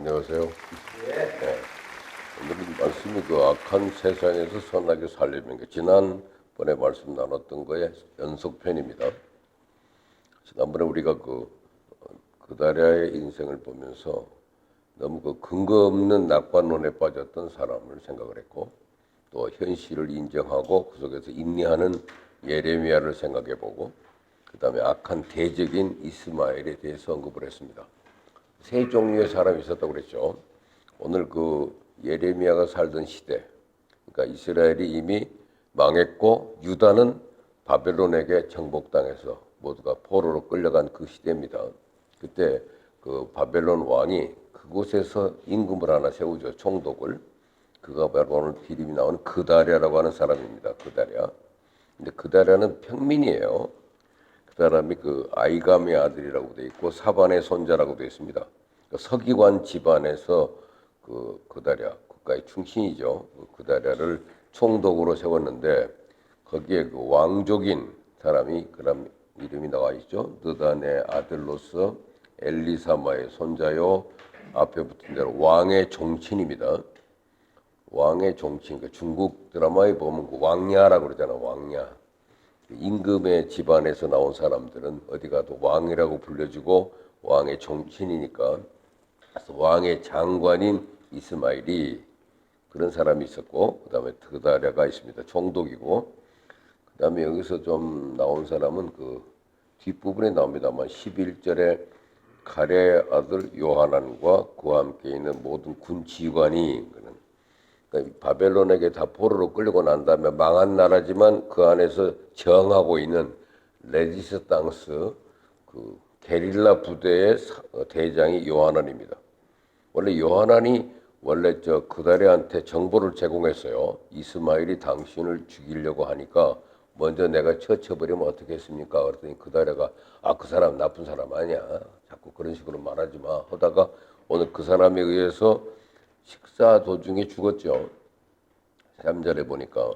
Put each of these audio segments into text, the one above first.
안녕하세요. 네, 오늘 말씀이 그 악한 세상에서 선하게 살려는 게 지난번에 말씀 나눴던 거의 연속편입니다. 지난번에 우리가 그다리아의 인생을 보면서 너무 그 근거 없는 낙관론에 빠졌던 사람을 생각을 했고, 또 현실을 인정하고 그 속에서 인내하는 예레미야를 생각해보고, 그 다음에 악한 대적인 이스마엘에 대해서 언급을 했습니다. 세 종류의 사람이 있었다고 그랬죠. 오늘 그 예레미야가 살던 시대, 그러니까 이스라엘이 이미 망했고 유다는 바벨론에게 정복당해서 모두가 포로로 끌려간 그 시대입니다. 그때 그 바벨론 왕이 그곳에서 임금을 하나 세우죠. 총독을. 그가 바로 오늘 비림이 나오는 그다랴라고 하는 사람입니다. 그다랴. 근데 그다랴는 평민이에요. 그 사람이 그 아이감의 아들이라고 되어 있고 사반의 손자라고 되어 있습니다. 서기관 집안에서 그다랴 국가의 충신이죠. 그다랴를 총독으로 세웠는데 거기에 그 왕족인 사람이 그럼 이름이 나와 있죠. 느단의 아들로서 엘리사마의 손자요. 앞에 붙은 대로 왕의 종친입니다. 왕의 종친. 그 중국 드라마에 보면 그 왕야라고 그러잖아. 왕야. 임금의 집안에서 나온 사람들은 어디 가도 왕이라고 불려주고 왕의 종친이니까. 그래서 왕의 장관인 이스마엘이 그런 사람이 있었고, 그 다음에 그다랴가 있습니다. 총독이고, 그 다음에 여기서 좀 나온 사람은 그 뒷부분에 나옵니다만 11절에 가레 아들 요하난과 그와 함께 있는 모든 군 지휘관이, 그러니까 바벨론에게 다 포로로 끌려고 난 다음에 망한 나라지만 그 안에서 정하고 있는 레지스탕스 그 게릴라 부대의 대장이 요하난입니다. 원래 요하난이 원래 그다랴한테 정보를 제공했어요. 이스마엘이 당신을 죽이려고 하니까 먼저 내가 쳐버리면 어떻게 했습니까? 그랬더니 그다랴가 그 사람 나쁜 사람 아니야. 자꾸 그런 식으로 말하지 마. 하다가 오늘 그 사람에 의해서 식사 도중에 죽었죠. 3절에 보니까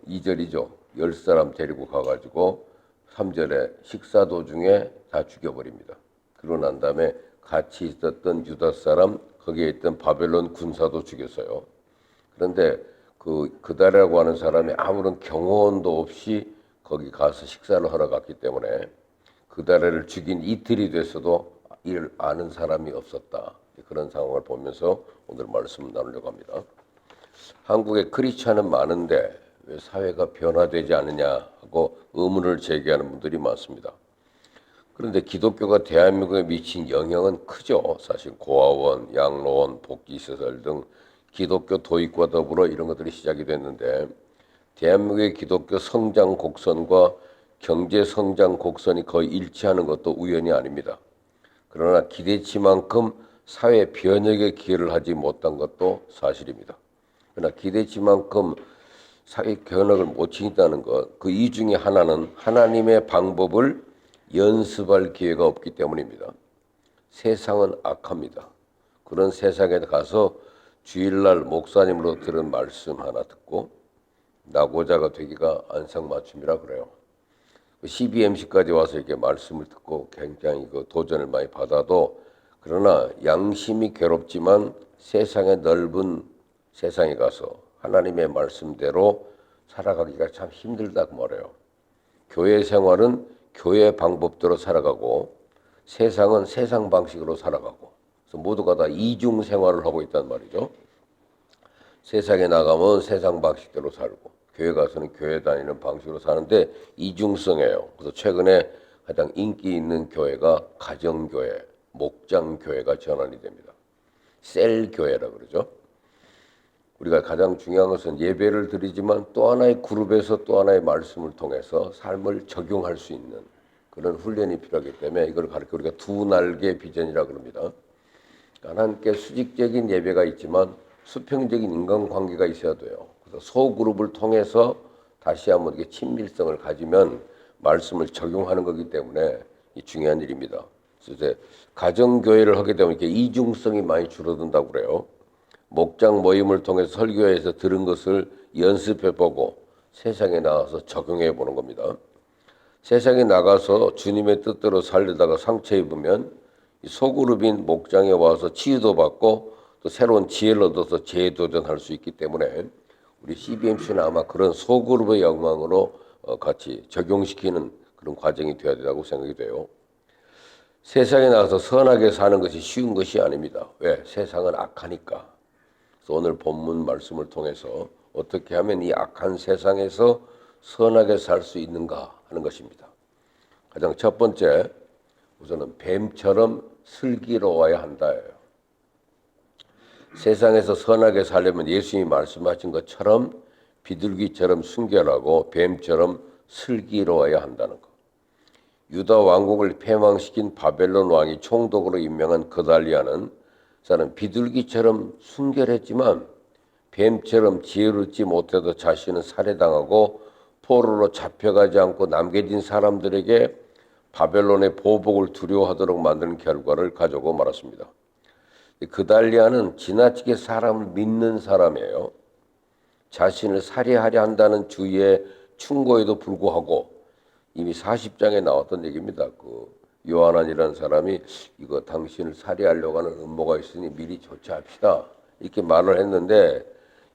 2절이죠. 10사람 데리고 가가지고 3절에 식사 도중에 다 죽여버립니다. 그러고 난 다음에 같이 있었던 유다 사람, 거기에 있던 바벨론 군사도 죽였어요. 그런데 그다랴라고 하는 사람이 아무런 경호원도 없이 거기 가서 식사를 하러 갔기 때문에 그다랴를 죽인 이틀이 됐어도 이를 아는 사람이 없었다. 그런 상황을 보면서 오늘 말씀을 나누려고 합니다. 한국에 크리스찬은 많은데 왜 사회가 변화되지 않느냐 하고 의문을 제기하는 분들이 많습니다. 그런데 기독교가 대한민국에 미친 영향은 크죠. 사실 고아원, 양로원, 복지시설 등 기독교 도입과 더불어 이런 것들이 시작이 됐는데 대한민국의 기독교 성장 곡선과 경제 성장 곡선이 거의 일치하는 것도 우연이 아닙니다. 그러나 기대치만큼 사회 변혁의 기여를 하지 못한 것도 사실입니다. 그러나 기대치만큼 사회 변혁을 못 시킨다는 것, 그 이 중에 하나는 하나님의 방법을 연습할 기회가 없기 때문입니다. 세상은 악합니다. 그런 세상에 가서 주일날 목사님으로 들은 말씀 하나 듣고 나고자가 되기가 안성맞춤이라 그래요. CBMC까지 와서 이렇게 말씀을 듣고 굉장히 도전을 많이 받아도 그러나 양심이 괴롭지만 세상의 넓은 세상에 가서 하나님의 말씀대로 살아가기가 참 힘들다고 말해요. 교회 생활은 교회 방법대로 살아가고 세상은 세상 방식으로 살아가고 그래서 모두가 다 이중 생활을 하고 있단 말이죠. 세상에 나가면 세상 방식대로 살고 교회 가서는 교회 다니는 방식으로 사는데 이중성이에요. 그래서 최근에 가장 인기 있는 교회가 가정교회, 목장교회가 전환이 됩니다. 셀교회라 그러죠. 우리가 가장 중요한 것은 예배를 드리지만 또 하나의 그룹에서 또 하나의 말씀을 통해서 삶을 적용할 수 있는 그런 훈련이 필요하기 때문에 이걸 가르쳐 우리가 두 날개 비전이라 그럽니다. 하나님께 수직적인 예배가 있지만 수평적인 인간관계가 있어야 돼요. 그래서 소그룹을 통해서 다시 한번 이렇게 친밀성을 가지면 말씀을 적용하는 거기 때문에 이 중요한 일입니다. 그래서 이제 가정교회를 하게 되면 이렇게 이중성이 많이 줄어든다고 그래요. 목장 모임을 통해서 설교회에서 들은 것을 연습해보고 세상에 나가서 적용해보는 겁니다. 세상에 나가서 주님의 뜻대로 살려다가 상처 입으면 소그룹인 목장에 와서 치유도 받고 또 새로운 지혜를 얻어서 재도전할 수 있기 때문에 우리 CBMC는 아마 그런 소그룹의 영향으로 같이 적용시키는 그런 과정이 되어야 된다고 생각이 돼요. 세상에 나가서 선하게 사는 것이 쉬운 것이 아닙니다. 왜? 세상은 악하니까. 그래서 오늘 본문 말씀을 통해서 어떻게 하면 이 악한 세상에서 선하게 살 수 있는가 하는 것입니다. 가장 첫 번째, 우선은 뱀처럼 슬기로워야 한다예요. 세상에서 선하게 살려면 예수님이 말씀하신 것처럼 비둘기처럼 순결하고 뱀처럼 슬기로워야 한다는 것. 유다 왕국을 패망시킨 바벨론 왕이 총독으로 임명한 그달리아는 사람 비둘기처럼 순결했지만 뱀처럼 지혜롭지 못해서 자신은 살해당하고 포로로 잡혀가지 않고 남겨진 사람들에게 바벨론의 보복을 두려워하도록 만드는 결과를 가져오고 말았습니다. 그달리아는 지나치게 사람을 믿는 사람이에요. 자신을 살해하려 한다는 주의의 충고에도 불구하고 이미 40장에 나왔던 얘기입니다. 그 요하난이라는 사람이 이거 당신을 살해하려고 하는 음모가 있으니 미리 조치합시다. 이렇게 말을 했는데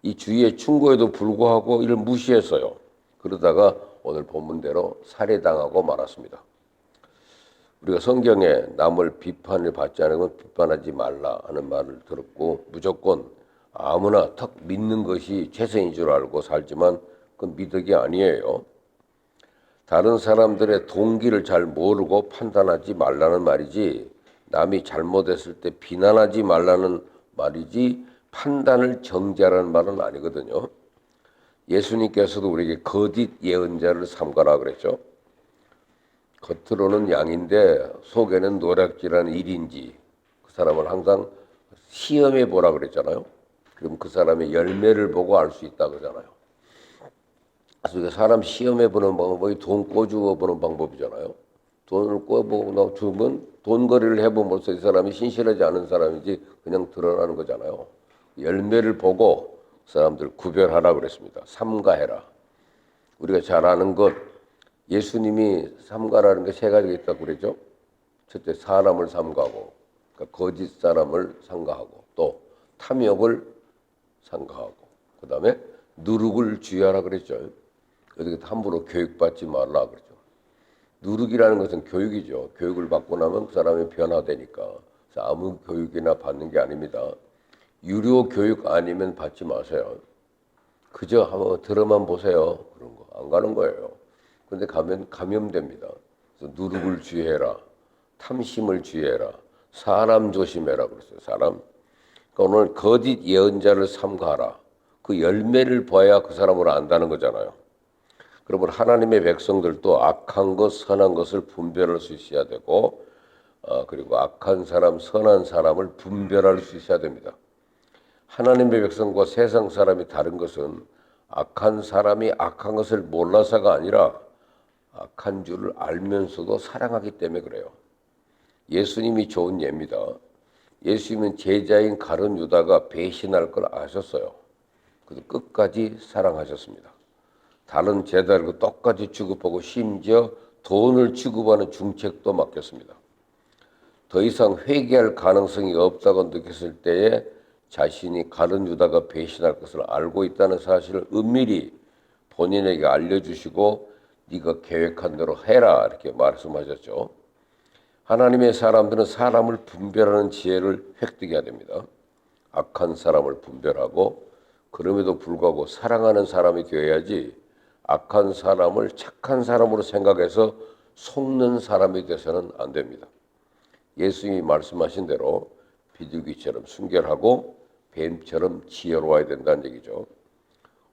이 주의의 충고에도 불구하고 이를 무시했어요. 그러다가 오늘 본문대로 살해당하고 말았습니다. 우리가 성경에 남을 비판을 받지 않으면 비판하지 말라 하는 말을 들었고 무조건 아무나 턱 믿는 것이 최선인 줄 알고 살지만 그건 미덕이 아니에요. 다른 사람들의 동기를 잘 모르고 판단하지 말라는 말이지 남이 잘못했을 때 비난하지 말라는 말이지 판단을 정죄하라는 말은 아니거든요. 예수님께서도 우리에게 거짓 예언자를 삼가라 그랬죠. 겉으로는 양인데 속에는 노략질하는 일인지 그 사람을 항상 시험해 보라 그랬잖아요. 그럼 그 사람의 열매를 보고 알 수 있다 그러잖아요. 그래서 사람 시험해 보는 방법이 돈 꿔주어 보는 방법이잖아요. 돈을 꿔보고 주면 돈거리를 해보면서 이 사람이 신실하지 않은 사람인지 그냥 드러나는 거잖아요. 열매를 보고 사람들 구별하라 그랬습니다. 삼가해라. 우리가 잘 아는 것 예수님이 삼가라는 게 세 가지가 있다고 그랬죠. 첫째 사람을 삼가하고 그러니까 거짓 사람을 삼가하고 또 탐욕을 삼가하고 그 다음에 누룩을 주의하라 그랬죠. 그래서 함부로 교육받지 말라 그랬죠. 누룩이라는 것은 교육이죠. 교육을 받고 나면 그 사람이 변화되니까 아무 교육이나 받는 게 아닙니다. 유료 교육 아니면 받지 마세요. 그저 한번 들어만 보세요. 그런 거 안 가는 거예요. 그런데 가면 감염됩니다. 그래서 누룩을 주의해라. 탐심을 주의해라. 사람 조심해라 그랬어요. 사람. 그러니까 오늘 거짓 예언자를 삼가하라. 그 열매를 봐야 그 사람을 안다는 거잖아요. 그러면 하나님의 백성들도 악한 것, 선한 것을 분별할 수 있어야 되고 그리고 악한 사람, 선한 사람을 분별할 수 있어야 됩니다. 하나님의 백성과 세상 사람이 다른 것은 악한 사람이 악한 것을 몰라서가 아니라 악한 줄을 알면서도 사랑하기 때문에 그래요. 예수님이 좋은 예입니다. 예수님은 제자인 가룟 유다가 배신할 걸 아셨어요. 그래서 끝까지 사랑하셨습니다. 다른 제자들과 똑같이 취급하고 심지어 돈을 취급하는 중책도 맡겼습니다. 더 이상 회개할 가능성이 없다고 느꼈을 때에 자신이 가룟 유다가 배신할 것을 알고 있다는 사실을 은밀히 본인에게 알려주시고 네가 계획한 대로 해라 이렇게 말씀하셨죠. 하나님의 사람들은 사람을 분별하는 지혜를 획득해야 됩니다. 악한 사람을 분별하고 그럼에도 불구하고 사랑하는 사람이 되어야지 악한 사람을 착한 사람으로 생각해서 속는 사람이 돼서는 안 됩니다. 예수님이 말씀하신 대로 비둘기처럼 순결하고 뱀처럼 지혜로워야 된다는 얘기죠.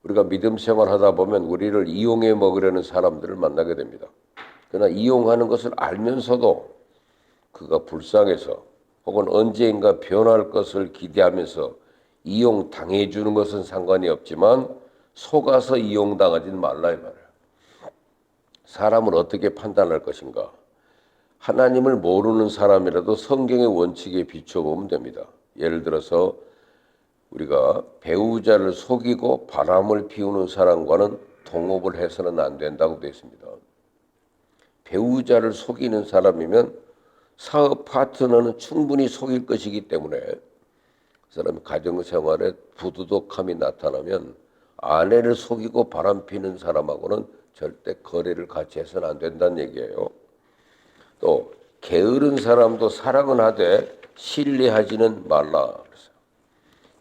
우리가 믿음 생활하다 보면 우리를 이용해 먹으려는 사람들을 만나게 됩니다. 그러나 이용하는 것을 알면서도 그가 불쌍해서 혹은 언젠가 변할 것을 기대하면서 이용당해 주는 것은 상관이 없지만 속아서 이용당하지는 말라 이 말이에요. 사람을 어떻게 판단할 것인가? 하나님을 모르는 사람이라도 성경의 원칙에 비춰보면 됩니다. 예를 들어서 우리가 배우자를 속이고 바람을 피우는 사람과는 동업을 해서는 안 된다고 되어 있습니다. 배우자를 속이는 사람이면 사업 파트너는 충분히 속일 것이기 때문에 그 사람이 가정생활에 부도덕함이 나타나면 아내를 속이고 바람피는 사람하고는 절대 거래를 같이 해서는 안 된다는 얘기예요. 또 게으른 사람도 사랑은 하되 신뢰하지는 말라.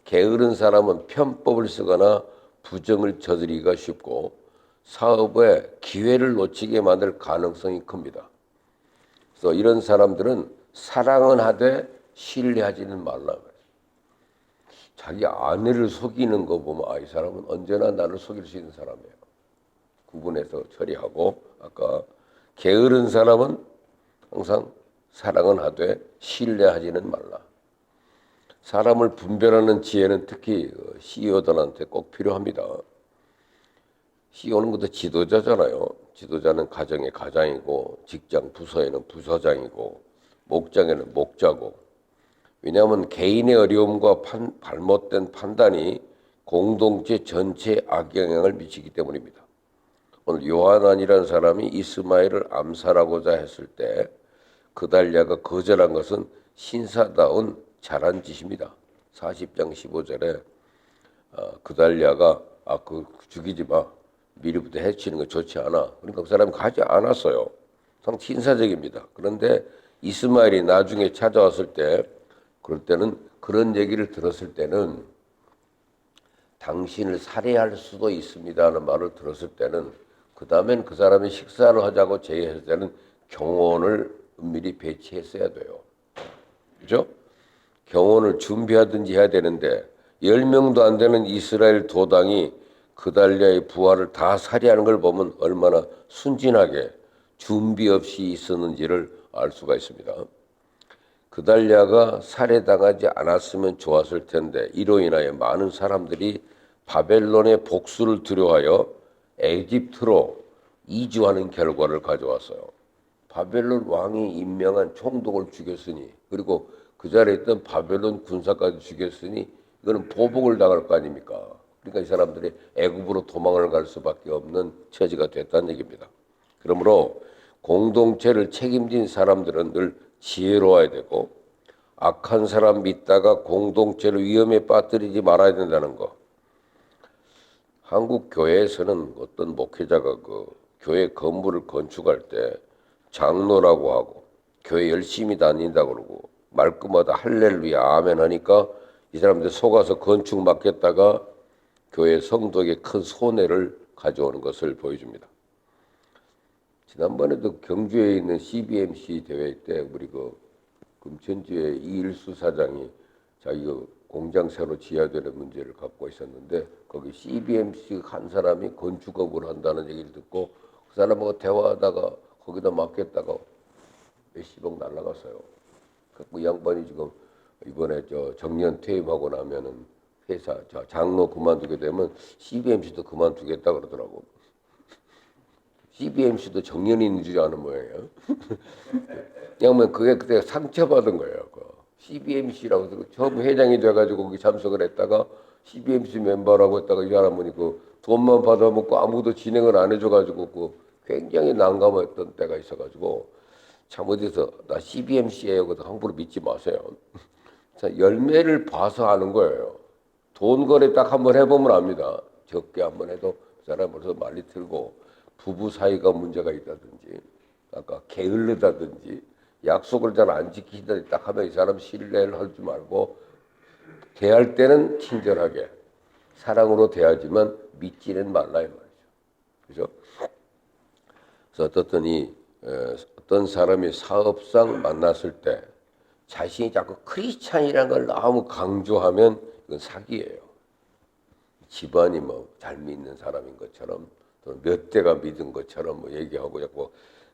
게으른 사람은 편법을 쓰거나 부정을 저지르기가 쉽고 사업에 기회를 놓치게 만들 가능성이 큽니다. 그래서 이런 사람들은 사랑은 하되 신뢰하지는 말라. 자기 아내를 속이는 거 보면 이 사람은 언제나 나를 속일 수 있는 사람이에요. 구분해서 처리하고, 아까 게으른 사람은 항상 사랑은 하되 신뢰하지는 말라. 사람을 분별하는 지혜는 특히 CEO들한테 꼭 필요합니다. CEO는 그것도 지도자잖아요. 지도자는 가정의 가장이고, 직장 부서에는 부서장이고, 목장에는 목자고. 왜냐하면 개인의 어려움과 잘못된 판단이 공동체 전체에 악영향을 미치기 때문입니다. 오늘 요하난이라는 사람이 이스마엘을 암살하고자 했을 때 그달랴가 거절한 것은 신사다운 잘한 짓입니다. 40장 15절에 그달랴가 그 죽이지 마. 미리부터 해치는 거 좋지 않아. 그러니까 그 사람이 가지 않았어요. 상 신사적입니다. 그런데 이스마엘이 나중에 찾아왔을 때 그럴 때는 그런 얘기를 들었을 때는 당신을 살해할 수도 있습니다 하는 말을 들었을 때는 그 다음엔 그 사람이 식사를 하자고 제의했을 때는 경호원을 은밀히 배치했어야 돼요. 그죠? 경호원을 준비하든지 해야 되는데 10명도 안 되는 이스라엘 도당이 그달랴의 부하를 다 살해하는 걸 보면 얼마나 순진하게 준비 없이 있었는지를 알 수가 있습니다. 그달랴가 살해당하지 않았으면 좋았을 텐데 이로 인하여 많은 사람들이 바벨론의 복수를 두려워하여 에집트로 이주하는 결과를 가져왔어요. 바벨론 왕이 임명한 총독을 죽였으니 그리고 그 자리에 있던 바벨론 군사까지 죽였으니 이거는 보복을 당할 거 아닙니까? 그러니까 이 사람들이 애굽으로 도망을 갈 수밖에 없는 처지가 됐다는 얘기입니다. 그러므로 공동체를 책임진 사람들은 늘 지혜로워야 되고 악한 사람 믿다가 공동체를 위험에 빠뜨리지 말아야 된다는 거. 한국 교회에서는 어떤 목회자가 그 교회 건물을 건축할 때 장로라고 하고 교회 열심히 다닌다 그러고 말끝마다 할렐루야 아멘 하니까 이 사람들 속아서 건축 맡겼다가 교회 성도에게 큰 손해를 가져오는 것을 보여줍니다. 지난번에도 경주에 있는 CBMC 대회 때 우리 그 금천지의 이일수 사장이 자기 공장 새로 지어야 되는 문제를 갖고 있었는데 거기 CBMC 한 사람이 건축업을 한다는 얘기를 듣고 그 사람하고 대화하다가 거기다 맡겼다가 몇십억 날라갔어요. 그 양반이 지금 이번에 정년 퇴임하고 나면은 회사 장로 그만두게 되면 CBMC도 그만두겠다 그러더라고. CBMC도 정년이 있는 줄 아는 모양이에요. 양반 그게 그때 상처받은 거예요. CBMC라고 처음 회장이 돼가지고 거기 참석을 했다가 CBMC 멤버라고 했다가 이 사람은 그 돈만 받아먹고 아무도 진행을 안 해줘가지고 그 굉장히 난감했던 때가 있어가지고 참 어디서 나 CBMC예요. 그래서 함부로 믿지 마세요. 자, 열매를 봐서 아는 거예요. 돈 거래 딱 한번 해보면 압니다. 적게 한번 해도 그 사람 벌써 말리 틀고 부부 사이가 문제가 있다든지 아까 게을르다든지 약속을 잘 안 지키다든지 딱 하면 이 사람 신뢰를 하지 말고 대할 때는 친절하게 사랑으로 대하지만 믿지는 말라 이 말이죠. 그죠? 그래서 어떤 사람이 사업상 만났을 때 자신이 자꾸 크리스찬이라는 걸 너무 강조하면 이건 사기예요. 집안이 잘 믿는 사람인 것처럼 또 몇 대가 믿은 것처럼 얘기하고 자꾸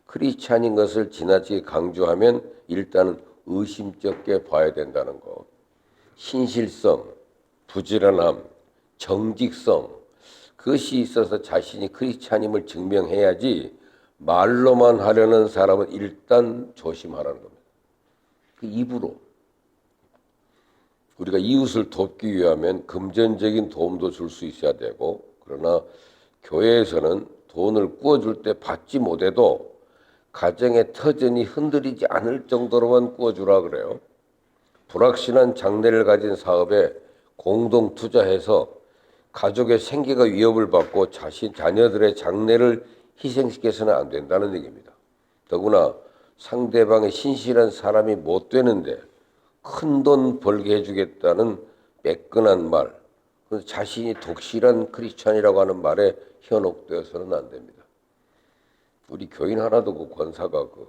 크리스찬인 것을 지나치게 강조하면 일단은 의심쩍게 봐야 된다는 거. 신실성, 부지런함, 정직성 그것이 있어서 자신이 크리스찬임을 증명해야지 말로만 하려는 사람은 일단 조심하라는 겁니다. 그 입으로 우리가 이웃을 돕기 위하면 금전적인 도움도 줄 수 있어야 되고 그러나 교회에서는 돈을 꾸어줄 때 받지 못해도 가정의 터전이 흔들리지 않을 정도로만 꾸어주라 그래요. 불확실한 장래를 가진 사업에 공동 투자해서 가족의 생계가 위협을 받고 자녀들의 장래를 희생시켜서는 안 된다는 얘기입니다. 더구나 상대방의 신실한 사람이 못 되는데 큰 돈 벌게 해주겠다는 매끈한 말, 자신이 독실한 크리스찬이라고 하는 말에 현혹되어서는 안 됩니다. 우리 교인 하나도 그 권사가 그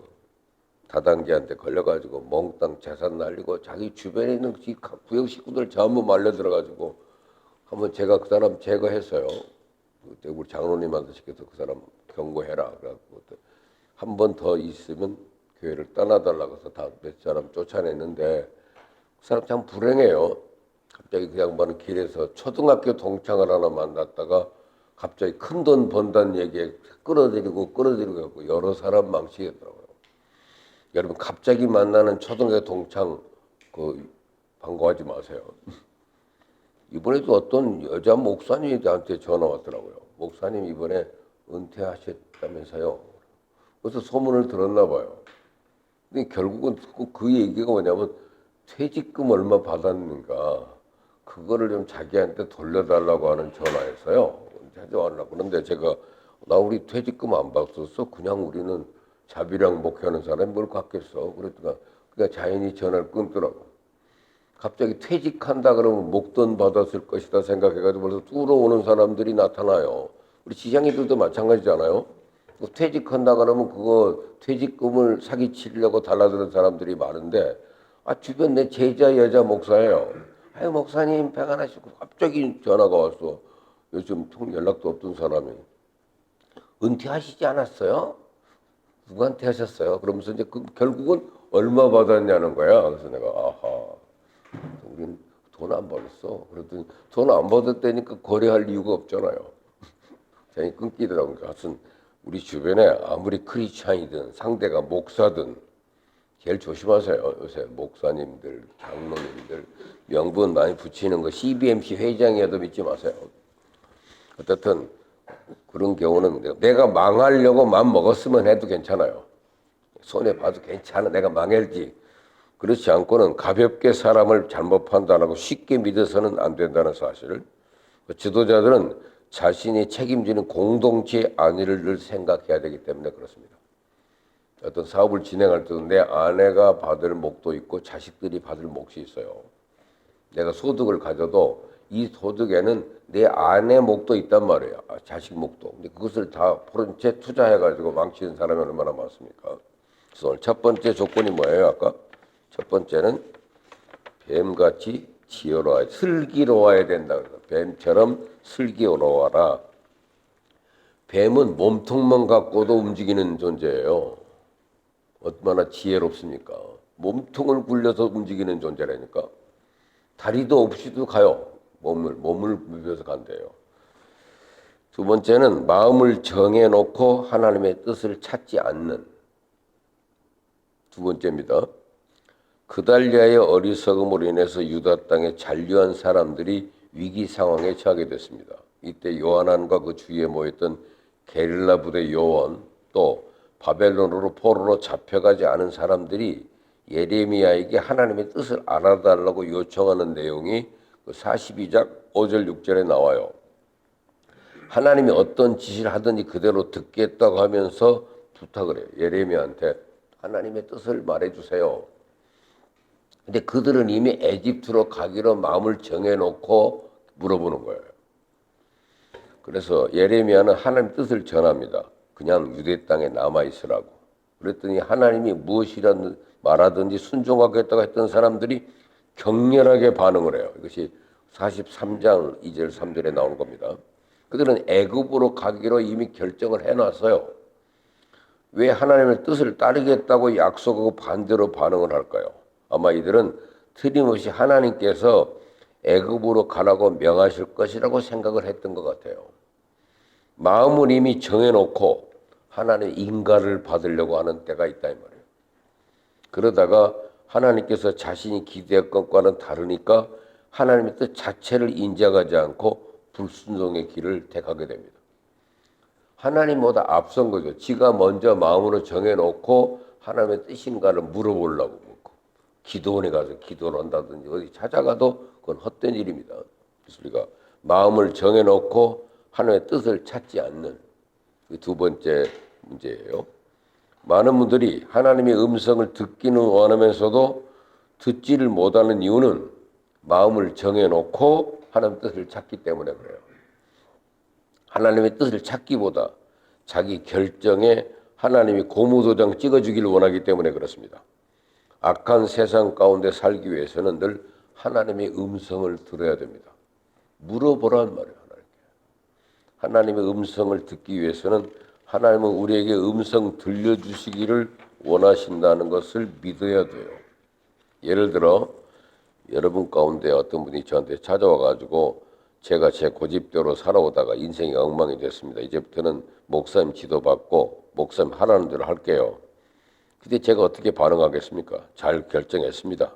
다단계한테 걸려가지고 몽땅 재산 날리고 자기 주변에 있는 구역 식구들 전부 말려 들어가지고 한번 제가 그 사람 제거했어요. 그때 우리 장로님한테 시켜서 그 사람 경고해라. 그래갖고 한 번 더 있으면 교회를 떠나달라고 해서 다 몇 사람 쫓아냈는데 그 사람 참 불행해요. 갑자기 그 양반은 길에서 초등학교 동창을 하나 만났다가 갑자기 큰 돈 번다는 얘기에 끌어들이고 해갖고 여러 사람 망치겠더라고요. 여러분 갑자기 만나는 초등학교 동창 그 반가워하지 마세요. 이번에도 어떤 여자 목사님이 저한테 전화 왔더라고요. 목사님 이번에 은퇴하셨다면서요. 그래서 소문을 들었나 봐요. 근데 결국은 그 얘기가 뭐냐면 퇴직금 얼마 받았는가 그거를 좀 자기한테 돌려달라고 하는 전화였어요. 은퇴하려고. 그런데 제가 나 우리 퇴직금 안 받았어. 그냥 우리는 자비랑 목회하는 사람이 뭘 갖겠어. 그러니까 자연히 전화를 끊더라고. 갑자기 퇴직한다 그러면 목돈 받았을 것이다 생각해가지고 벌써 뚫어오는 사람들이 나타나요. 우리 시장님들도 마찬가지잖아요. 퇴직한다 그러면 그거 퇴직금을 사기치려고 달라드는 사람들이 많은데 주변 내 제자 여자 목사예요. 아유 목사님 배가 나시고 갑자기 전화가 왔어. 요즘 통 연락도 없던 사람이 은퇴하시지 않았어요? 누구한테 하셨어요? 그러면서 이제 결국은 얼마 받았냐는 거야. 그래서 내가 아하, 우린 돈 안 받았어. 그랬더니 돈 안 받았다니까 거래할 이유가 없잖아요. 괜히 끊기더라고요. 하여튼 우리 주변에 아무리 크리스찬이든 상대가 목사든 제일 조심하세요. 요새 목사님들, 장로님들 명분 많이 붙이는 거 CBMC 회장이어도 믿지 마세요. 어떻든 그런 경우는 내가 망하려고 마음 먹었으면 해도 괜찮아요. 손해 봐도 괜찮아. 내가 망할지. 그렇지 않고는 가볍게 사람을 잘못 판단하고 쉽게 믿어서는 안 된다는 사실을 지도자들은 자신이 책임지는 공동체의 안위를 생각해야 되기 때문에 그렇습니다. 어떤 사업을 진행할 때도 내 아내가 받을 몫도 있고 자식들이 받을 몫이 있어요. 내가 소득을 가져도 이 소득에는 내 아내 몫도 있단 말이에요. 자식 몫도. 근데 그것을 다 포른 채 투자해가지고 망치는 사람이 얼마나 많습니까? 그래서 오늘 첫 번째 조건이 뭐예요? 아까 첫 번째는 뱀같이 지혜로워야, 슬기로워야 된다. 뱀처럼 슬기로워라. 뱀은 몸통만 갖고도 움직이는 존재예요. 얼마나 지혜롭습니까? 몸통을 굴려서 움직이는 존재라니까. 다리도 없이도 가요. 몸을 비벼서 간대요. 두 번째는 마음을 정해놓고 하나님의 뜻을 찾지 않는 두 번째입니다. 그달리아의 어리석음으로 인해서 유다 땅에 잔류한 사람들이 위기 상황에 처하게 됐습니다. 이때 요하난과 그 주위에 모였던 게릴라 부대 요원 또 바벨론으로 포로로 잡혀가지 않은 사람들이 예레미야에게 하나님의 뜻을 알아달라고 요청하는 내용이 42장 5절 6절에 나와요. 하나님이 어떤 지시를 하든지 그대로 듣겠다고 하면서 부탁을 해요. 예레미야한테 하나님의 뜻을 말해주세요. 근데 그들은 이미 에집트로 가기로 마음을 정해놓고 물어보는 거예요. 그래서 예레미야는 하나님 뜻을 전합니다. 그냥 유대 땅에 남아있으라고. 그랬더니 하나님이 무엇이라든 말하든지 순종하겠다고 했던 사람들이 격렬하게 반응을 해요. 이것이 43장 2절 3절에 나오는 겁니다. 그들은 애굽으로 가기로 이미 결정을 해놨어요. 왜 하나님의 뜻을 따르겠다고 약속하고 반대로 반응을 할까요? 아마 이들은 틀림없이 하나님께서 애굽으로 가라고 명하실 것이라고 생각을 했던 것 같아요. 마음을 이미 정해놓고 하나님의 인가를 받으려고 하는 때가 있다 이 말이에요. 그러다가 하나님께서 자신이 기대한 것과는 다르니까 하나님의 뜻 자체를 인정하지 않고 불순종의 길을 택하게 됩니다. 하나님보다 앞선 거죠. 지가 먼저 마음으로 정해놓고 하나님의 뜻인가를 물어보려고 기도원에 가서 기도를 한다든지 어디 찾아가도 그건 헛된 일입니다. 그래서 우리가 마음을 정해놓고 하나님의 뜻을 찾지 않는 두 번째 문제예요. 많은 분들이 하나님의 음성을 듣기는 원하면서도 듣지를 못하는 이유는 마음을 정해놓고 하나님의 뜻을 찾기 때문에 그래요. 하나님의 뜻을 찾기보다 자기 결정에 하나님이 고무도장 찍어주기를 원하기 때문에 그렇습니다. 악한 세상 가운데 살기 위해서는 늘 하나님의 음성을 들어야 됩니다. 물어보란 말이에요. 하나님의 음성을 듣기 위해서는 하나님은 우리에게 음성 들려주시기를 원하신다는 것을 믿어야 돼요. 예를 들어 여러분 가운데 어떤 분이 저한테 찾아와가지고 제가 제 고집대로 살아오다가 인생이 엉망이 됐습니다. 이제부터는 목사님 지도받고 목사님 하라는 대로 할게요. 근데 제가 어떻게 반응하겠습니까? 잘 결정했습니다.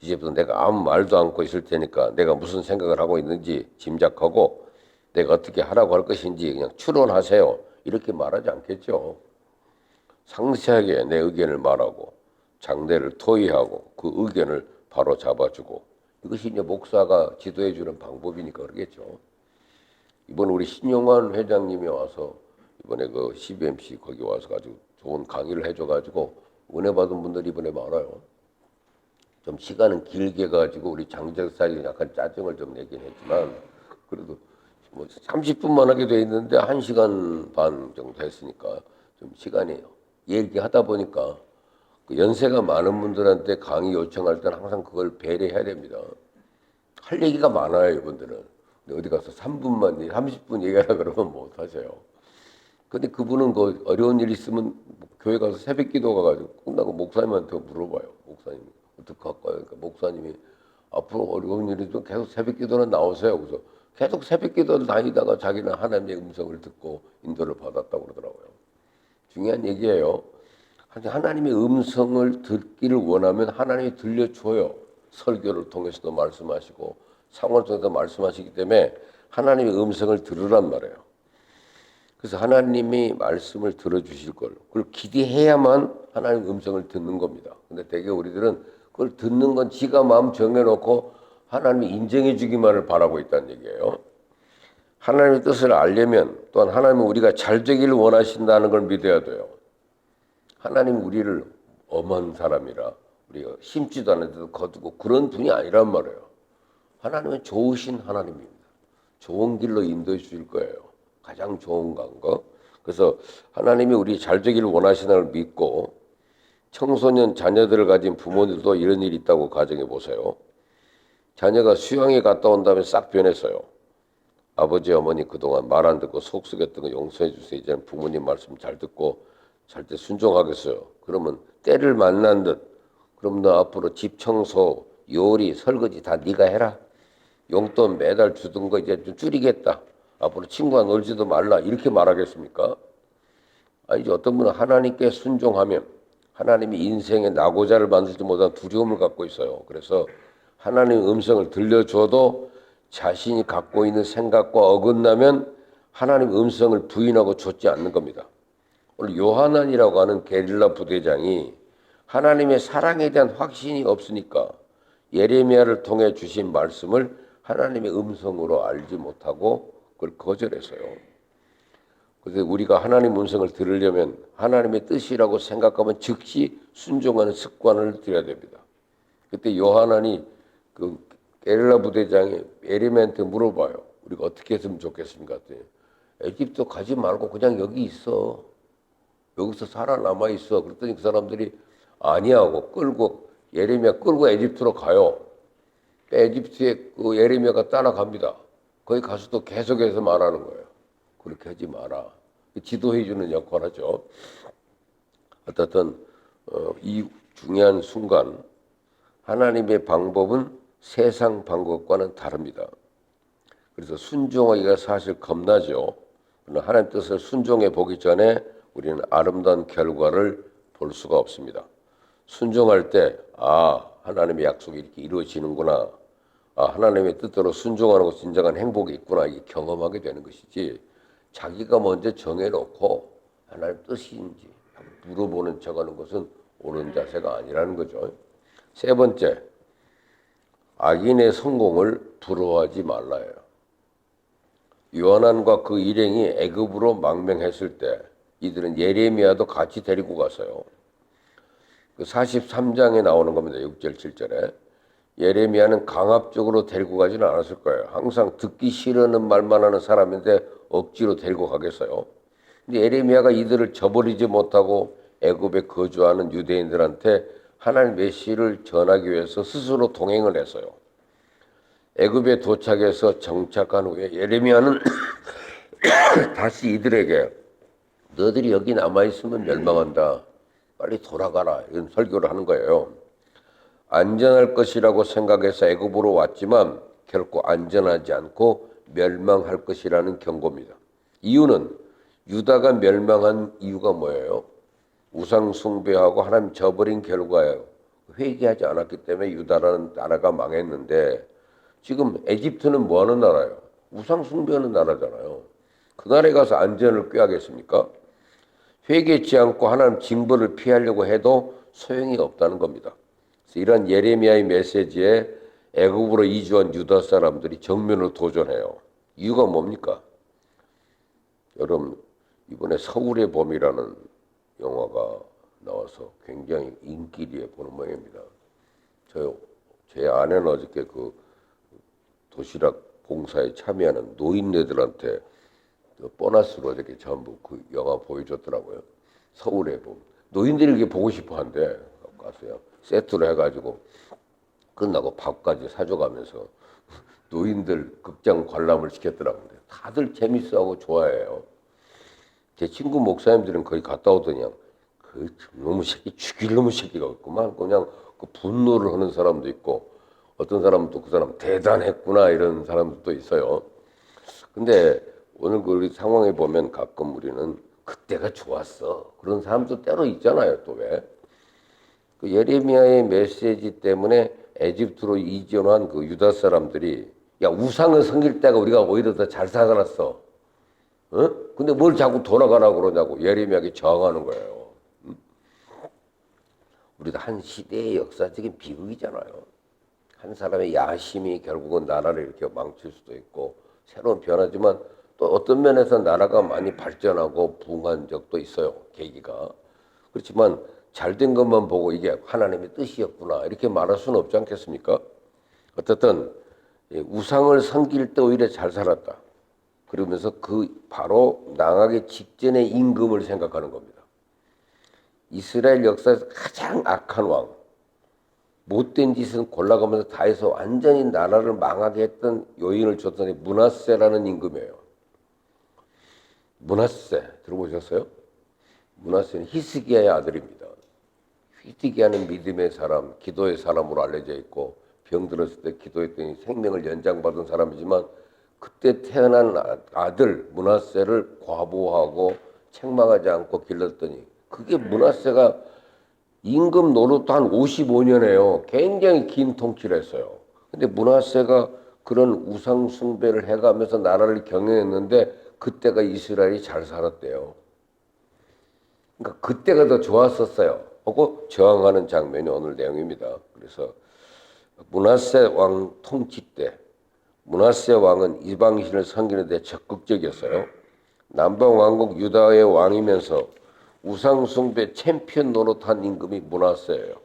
이제부터 내가 아무 말도 않고 있을 테니까 내가 무슨 생각을 하고 있는지 짐작하고 내가 어떻게 하라고 할 것인지 그냥 추론하세요. 이렇게 말하지 않겠죠. 상세하게 내 의견을 말하고 장대를 토의하고 그 의견을 바로 잡아주고 이것이 이제 목사가 지도해주는 방법이니까 그러겠죠. 이번 우리 신용환 회장님이 와서 이번에 그 CBMC 거기 와서 가지고 좋은 강의를 해줘가지고 은혜 받은 분들이 이번에 많아요. 좀 시간은 길게 가지고 우리 장제사에 약간 짜증을 좀 내긴 했지만 그래도 뭐 30분만 하게 돼 있는데 1시간 반 정도 했으니까 좀 시간이 얘기하다 보니까 그 연세가 많은 분들한테 강의 요청할 때는 항상 그걸 배려해야 됩니다. 할 얘기가 많아요, 이분들은. 근데 어디 가서 3분만, 30분 얘기하라 그러면 못 하세요. 근데 그분은 그 어려운 일 있으면 교회 가서 새벽 기도 가가지고 끝나고 목사님한테 물어봐요. 목사님, 어떡할까요? 그러니까 목사님이 앞으로 어려운 일이 좀 계속 새벽 기도는 나오세요. 그래서 계속 새벽 기도를 다니다가 자기는 하나님의 음성을 듣고 인도를 받았다고 그러더라고요. 중요한 얘기예요. 하나님의 음성을 듣기를 원하면 하나님이 들려줘요. 설교를 통해서도 말씀하시고 상황을 통해서 말씀하시기 때문에 하나님의 음성을 들으란 말이에요. 그래서 하나님이 말씀을 들어주실 걸 그걸 기대해야만 하나님의 음성을 듣는 겁니다. 근데 대개 우리들은 그걸 듣는 건 지가 마음 정해놓고 하나님이 인정해 주기만을 바라고 있다는 얘기예요. 하나님의 뜻을 알려면 또한 하나님은 우리가 잘 되기를 원하신다는 걸 믿어야 돼요. 하나님 우리를 엄한 사람이라 우리가 심지도 않은데도 거두고 그런 분이 아니란 말이에요. 하나님은 좋으신 하나님입니다. 좋은 길로 인도해 주실 거예요. 가장 좋은 거. 그래서 하나님이 우리 잘 되기를 원하시는 걸 믿고 청소년 자녀들을 가진 부모님도 이런 일이 있다고 가정해 보세요. 자녀가 수영에 갔다 온 다음에 싹 변했어요. 아버지 어머니 그동안 말 안 듣고 속썩였던 거 용서해 주세요. 이제는 부모님 말씀 잘 듣고 잘 때 순종하겠어요. 그러면 때를 만난 듯 그럼 너 앞으로 집 청소, 요리, 설거지 다 네가 해라. 용돈 매달 주던 거 이제 좀 줄이겠다. 앞으로 친구와 놀지도 말라. 이렇게 말하겠습니까? 아니죠. 어떤 분은 하나님께 순종하면 하나님이 인생의 낙오자를 만들지 못한 두려움을 갖고 있어요. 그래서 하나님의 음성을 들려줘도 자신이 갖고 있는 생각과 어긋나면 하나님의 음성을 부인하고 좇지 않는 겁니다. 오늘 요하난이라고 하는 게릴라 부대장이 하나님의 사랑에 대한 확신이 없으니까 예레미야를 통해 주신 말씀을 하나님의 음성으로 알지 못하고 그걸 거절했어요. 그래서 우리가 하나님 음성을 들으려면 하나님의 뜻이라고 생각하면 즉시 순종하는 습관을 들여야 됩니다. 그때 요하난이 그 게릴라 부대장이 예레미야한테 물어봐요. 우리가 어떻게 했으면 좋겠습니까? 에집트 가지 말고 그냥 여기 있어. 여기서 살아남아 있어. 그랬더니 그 사람들이 아니하고 끌고 예레미야 끌고 에집트로 가요. 에집트에 그 예레미야가 따라갑니다. 거기 가서도 계속해서 말하는 거예요. 그렇게 하지 마라. 지도해 주는 역할을 하죠. 어떻든 이 중요한 순간 하나님의 방법은 세상 방법과는 다릅니다. 그래서 순종하기가 사실 겁나죠. 그러나 하나님 뜻을 순종해 보기 전에 우리는 아름다운 결과를 볼 수가 없습니다. 순종할 때 하나님의 약속이 이렇게 이루어지는구나. 하나님의 뜻대로 순종하는 것은 진정한 행복이 있구나. 이게 경험하게 되는 것이지 자기가 먼저 정해놓고 하나님 뜻인지 물어보는 척하는 것은 옳은 자세가 아니라는 거죠. 세 번째, 악인의 성공을 부러워하지 말라요. 요한안과 그 일행이 애굽으로 망명했을 때 이들은 예레미야도 같이 데리고 갔어요. 그 43장에 나오는 겁니다. 6절 7절에. 예레미야는 강압적으로 데리고 가지는 않았을 거예요. 항상 듣기 싫어하는 말만 하는 사람인데 억지로 데리고 가겠어요. 근데 예레미야가 이들을 저버리지 못하고 애굽에 거주하는 유대인들한테 하나님 메시를 전하기 위해서 스스로 동행을 했어요. 애굽에 도착해서 정착한 후에 예레미야는 다시 이들에게 너희들이 여기 남아있으면 멸망한다. 빨리 돌아가라. 이런 설교를 하는 거예요. 안전할 것이라고 생각해서 애굽으로 왔지만 결코 안전하지 않고 멸망할 것이라는 경고입니다. 이유는 유다가 멸망한 이유가 뭐예요? 우상 숭배하고 하나님 저버린 결과예요. 회개하지 않았기 때문에 유다라는 나라가 망했는데 지금 에집트는 뭐하는 나라예요? 우상 숭배하는 나라잖아요. 그 나라에 가서 안전을 꾀하겠습니까? 회개치 않고 하나님 징벌을 피하려고 해도 소용이 없다는 겁니다. 그래서 이런 예레미야의 메시지에 애굽으로 이주한 유다 사람들이 정면으로 도전해요. 이유가 뭡니까? 여러분 이번에 서울의 봄이라는 영화가 나와서 굉장히 인기리에 보는 모양입니다. 제 아내는 어저께 그 도시락 봉사에 참여하는 노인네들한테 보너스로 이렇게 전부 그 영화 보여줬더라고요. 서울의 봄. 노인들이 이렇게 보고 싶어 한대. 가서요. 세트로 해가지고 끝나고 밥까지 사줘가면서 노인들 극장 관람을 시켰더라고요. 다들 재밌어하고 좋아해요. 제 친구 목사님들은 거기 갔다 오더니 그 놈의 새끼 죽일 놈의 새끼가 없구만. 그냥 그 분노를 하는 사람도 있고 어떤 사람은 또 그 사람 대단했구나 이런 사람도 있어요. 근데 오늘 그 우리 상황에 보면 가끔 우리는 그때가 좋았어. 그런 사람도 때로 있잖아요. 또 왜? 그 예레미야의 메시지 때문에 에집트로 이전한 그 유다 사람들이 야 우상을 섬길 때가 우리가 오히려 더 잘 살아났어. 어? 근데 뭘 자꾸 돌아가라고 그러냐고 예레미야에게 저항하는 거예요. 우리도 한 시대의 역사적인 비극이잖아요. 한 사람의 야심이 결국은 나라를 이렇게 망칠 수도 있고 새로운 변화지만 또 어떤 면에서 나라가 많이 발전하고 부흥한 적도 있어요. 계기가. 그렇지만 잘된 것만 보고 이게 하나님의 뜻이었구나 이렇게 말할 수는 없지 않겠습니까? 어쨌든 우상을 섬길 때 오히려 잘 살았다. 그러면서 그 바로 나가기 직전의 임금을 생각하는 겁니다. 이스라엘 역사에서 가장 악한 왕, 못된 짓은 골라가면서 다 해서 완전히 나라를 망하게 했던 요인을 줬더니 므낫세라는 임금이에요. 므낫세 들어보셨어요? 므낫세는 히스기야의 아들입니다. 히스기야는 믿음의 사람, 기도의 사람으로 알려져 있고 병들었을 때 기도했더니 생명을 연장받은 사람이지만 그때 태어난 아들 므낫세를 과보하고 책망하지 않고 길렀더니 그게 므낫세가 임금 노릇도 한 55년에요. 굉장히 긴 통치를 했어요. 근데 므낫세가 그런 우상 숭배를 해가면서 나라를 경영했는데 그때가 이스라엘이 잘 살았대요. 그러니까 그때가 더 좋았었어요. 하고 저항하는 장면이 오늘 내용입니다. 그래서 므낫세 왕 통치 때 므낫세 왕은 이방신을 섬기는 데 적극적이었어요. 남방 왕국 유다의 왕이면서 우상 숭배 챔피언 노릇한 임금이 므낫세예요.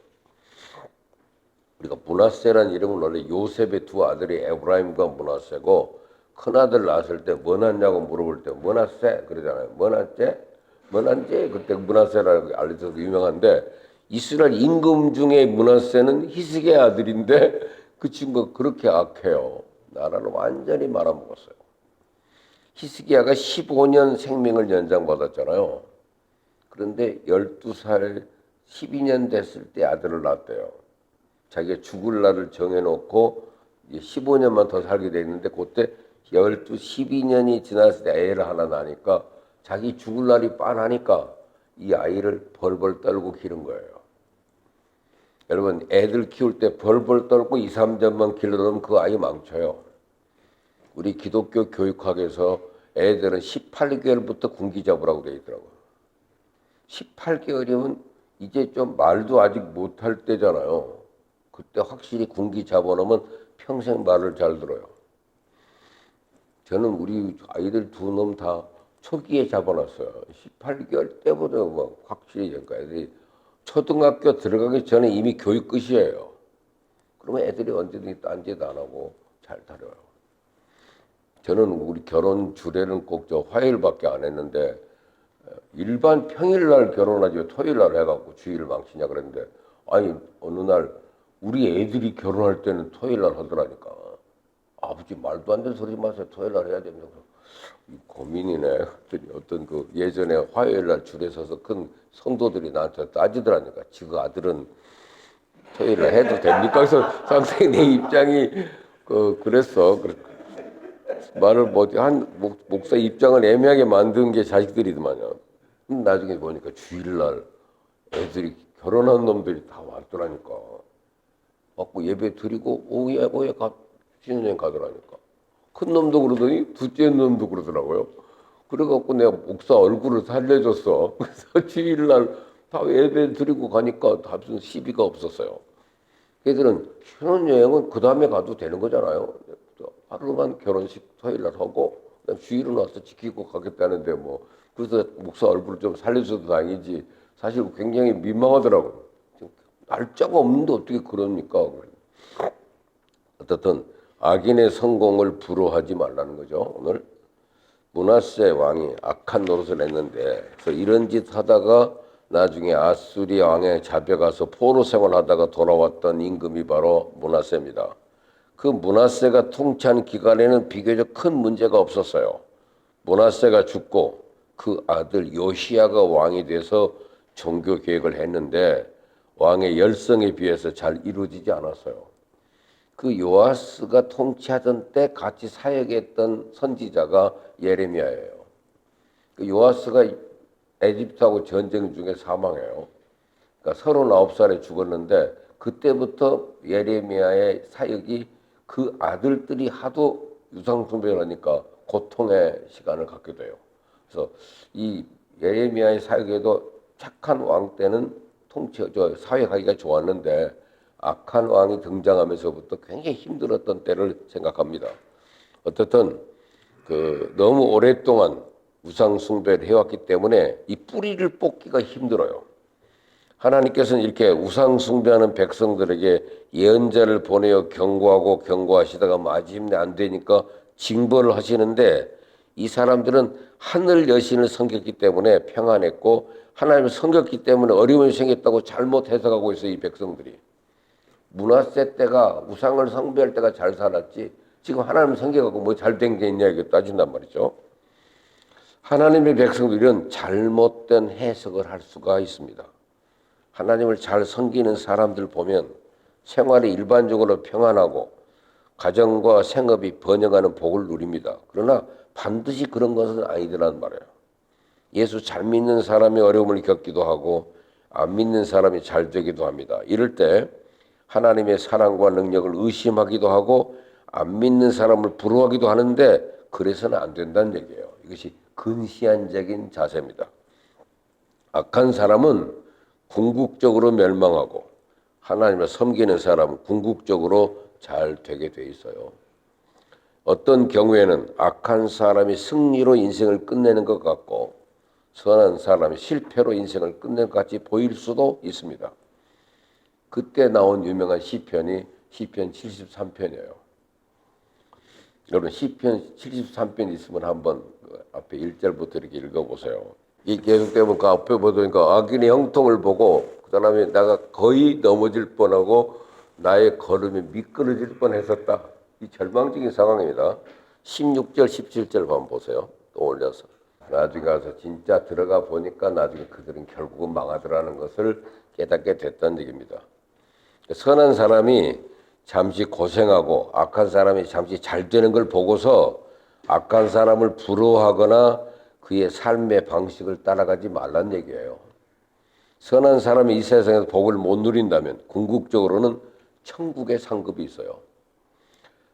우리가 므낫세라는 이름은 원래 요셉의 두 아들이 에브라임과 므낫세고 큰아들 낳았을 때 뭐 낳냐고 물어볼 때 므낫세 그러잖아요. 뭐났지? 그때 므낫세라고 알려져서 유명한데 이스라엘 임금 중에 므낫세는 히스기야 아들인데 그 친구가 그렇게 악해요. 나라를 완전히 말아먹었어요. 히스기야가 15년 생명을 연장받았잖아요. 그런데 12살 12년 됐을 때 아들을 낳았대요. 자기가 죽을 날을 정해놓고 15년만 더 살게 돼 있는데 그때 12년이 지났을 때 애를 하나 낳으니까 자기 죽을 날이 빤하니까 이 아이를 벌벌 떨고 기른 거예요. 여러분 애들 키울 때 벌벌 떨고 2, 3년만 길러놓으면 그 아이 망쳐요. 우리 기독교 교육학에서 애들은 18개월부터 군기 잡으라고 돼 있더라고요. 18개월이면 이제 좀 말도 아직 못할 때잖아요. 그때 확실히 군기 잡아놓으면 평생 말을 잘 들어요. 저는 우리 아이들 두 놈 다 초기에 잡아놨어요. 18개월 때보다 뭐 확실히 그러니까 애들이 초등학교 들어가기 전에 이미 교육 끝이에요. 그러면 애들이 언제든지 딴짓 안 하고 잘 다뤄요. 저는 우리 결혼 주례는 꼭 저 화요일밖에 안 했는데 일반 평일날 결혼하지 왜 토요일날 해갖고 주일을 망치냐 그랬는데 아니 어느 날 우리 애들이 결혼할 때는 토요일날 하더라니까. 아버지 말도 안 되는 소리 마세요. 토요일날 해야 됩니다. 고민이네. 어떤 그 예전에 화요일날 줄에 서서 큰 성도들이 나한테 따지더라니까. 지그 아들은 토요일날 해도 됩니까? 그래서 선생님 내 입장이 그랬어. 말을 한 목사 입장을 애매하게 만든 게 자식들이더만요. 나중에 보니까 주일날 애들이 결혼한 놈들이 다 왔더라니까. 갖고 예배 드리고 오후에 신혼여행 가더라니까. 큰 놈도 그러더니 둘째 놈도 그러더라고요. 그래갖고 내가 목사 얼굴을 살려줬어. 그래서 주일날 다 예배 드리고 가니까 다 무슨 시비가 없었어요. 걔들은 신혼여행은 그 다음에 가도 되는 거잖아요. 하루만 결혼식 토요일날 하고 그다음 주일은 와서 지키고 가겠다는데 뭐 그래서 목사 얼굴을 좀 살려줘도 다행이지 사실 굉장히 민망하더라고요. 날짜가 없는데 어떻게 그럽니까? 어떻든 악인의 성공을 부러워하지 말라는 거죠. 오늘 므낫세 왕이 악한 노릇을 했는데 그래서 이런 짓 하다가 나중에 아수리아 왕에 잡혀가서 포로 생활하다가 돌아왔던 임금이 바로 므낫세입니다. 그 므낫세가 통치한 기간에는 비교적 큰 문제가 없었어요. 므낫세가 죽고 그 아들 요시야가 왕이 돼서 종교 개혁을 했는데 왕의 열성에 비해서 잘 이루어지지 않았어요. 그 요아스가 통치하던 때 같이 사역했던 선지자가 예레미야예요. 그 요아스가 에집트하고 전쟁 중에 사망해요. 그러니까 39살에 죽었는데 그때부터 예레미야의 사역이 그 아들들이 하도 유상숭배를 하니까 고통의 시간을 갖게 돼요. 그래서 이 예레미야의 사역에도 착한 왕 때는 사역하기가 좋았는데 악한 왕이 등장하면서부터 굉장히 힘들었던 때를 생각합니다. 어떻든 너무 오랫동안 우상 숭배를 해왔기 때문에 이 뿌리를 뽑기가 힘들어요. 하나님께서는 이렇게 우상 숭배하는 백성들에게 예언자를 보내어 경고하시다가 마침내 안 되니까 징벌을 하시는데 이 사람들은 하늘 여신을 섬겼기 때문에 평안했고 하나님을 섬겼기 때문에 어려움이 생겼다고 잘못 해석하고 있어요. 이 백성들이. 므낫세 때가 우상을 숭배할 때가 잘 살았지 지금 하나님을 섬겨갖고 뭐 잘된 게 있냐 이렇게 따진단 말이죠. 하나님의 백성들은 잘못된 해석을 할 수가 있습니다. 하나님을 잘 섬기는 사람들 보면 생활이 일반적으로 평안하고 가정과 생업이 번영하는 복을 누립니다. 그러나 반드시 그런 것은 아니더란 말이에요. 예수 잘 믿는 사람이 어려움을 겪기도 하고 안 믿는 사람이 잘 되기도 합니다. 이럴 때 하나님의 사랑과 능력을 의심하기도 하고 안 믿는 사람을 부러워하기도 하는데 그래서는 안 된다는 얘기예요. 이것이 근시안적인 자세입니다. 악한 사람은 궁극적으로 멸망하고 하나님을 섬기는 사람은 궁극적으로 잘 되게 돼 있어요. 어떤 경우에는 악한 사람이 승리로 인생을 끝내는 것 같고 선한 사람이 실패로 인생을 끝낸 것 같이 보일 수도 있습니다. 그때 나온 유명한 시편이 시편 73편이에요. 여러분 시편 73편 있으면 한번 앞에 1절부터 이렇게 읽어보세요. 이 계속되면 그 앞에 보니까 악인의 형통을 보고 그 사람이 내가 거의 넘어질 뻔하고 나의 걸음이 미끄러질 뻔했었다. 이 절망적인 상황입니다. 16절 17절 한번 보세요. 또 올려서. 나중에 가서 진짜 들어가 보니까 나중에 그들은 결국은 망하더라는 것을 깨닫게 됐다는 얘기입니다. 선한 사람이 잠시 고생하고 악한 사람이 잠시 잘 되는 걸 보고서 악한 사람을 부러워하거나 그의 삶의 방식을 따라가지 말란 얘기예요. 선한 사람이 이 세상에서 복을 못 누린다면 궁극적으로는 천국의 상급이 있어요.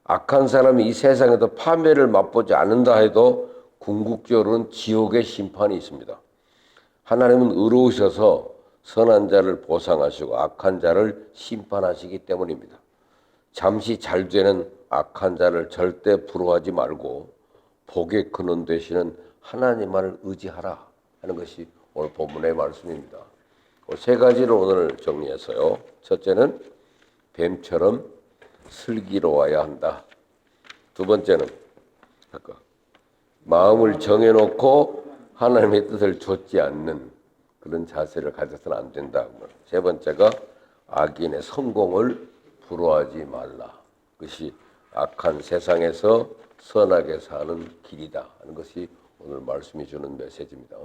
악한 사람이 이 세상에서 파멸을 맛보지 않는다 해도 궁극적으로는 지옥의 심판이 있습니다. 하나님은 의로우셔서 선한 자를 보상하시고 악한 자를 심판하시기 때문입니다. 잠시 잘 되는 악한 자를 절대 부러워하지 말고 복의 근원 되시는 하나님만을 의지하라 하는 것이 오늘 본문의 말씀입니다. 세 가지를 오늘 정리해서요. 첫째는 뱀처럼 슬기로워야 한다. 두 번째는 아까 마음을 정해놓고 하나님의 뜻을 좇지 않는 그런 자세를 가져서는 안 된다. 세 번째가 악인의 성공을 부러워하지 말라. 그것이 악한 세상에서 선하게 사는 길이다 하는 것이 오늘 말씀이 주는 메시지입니다.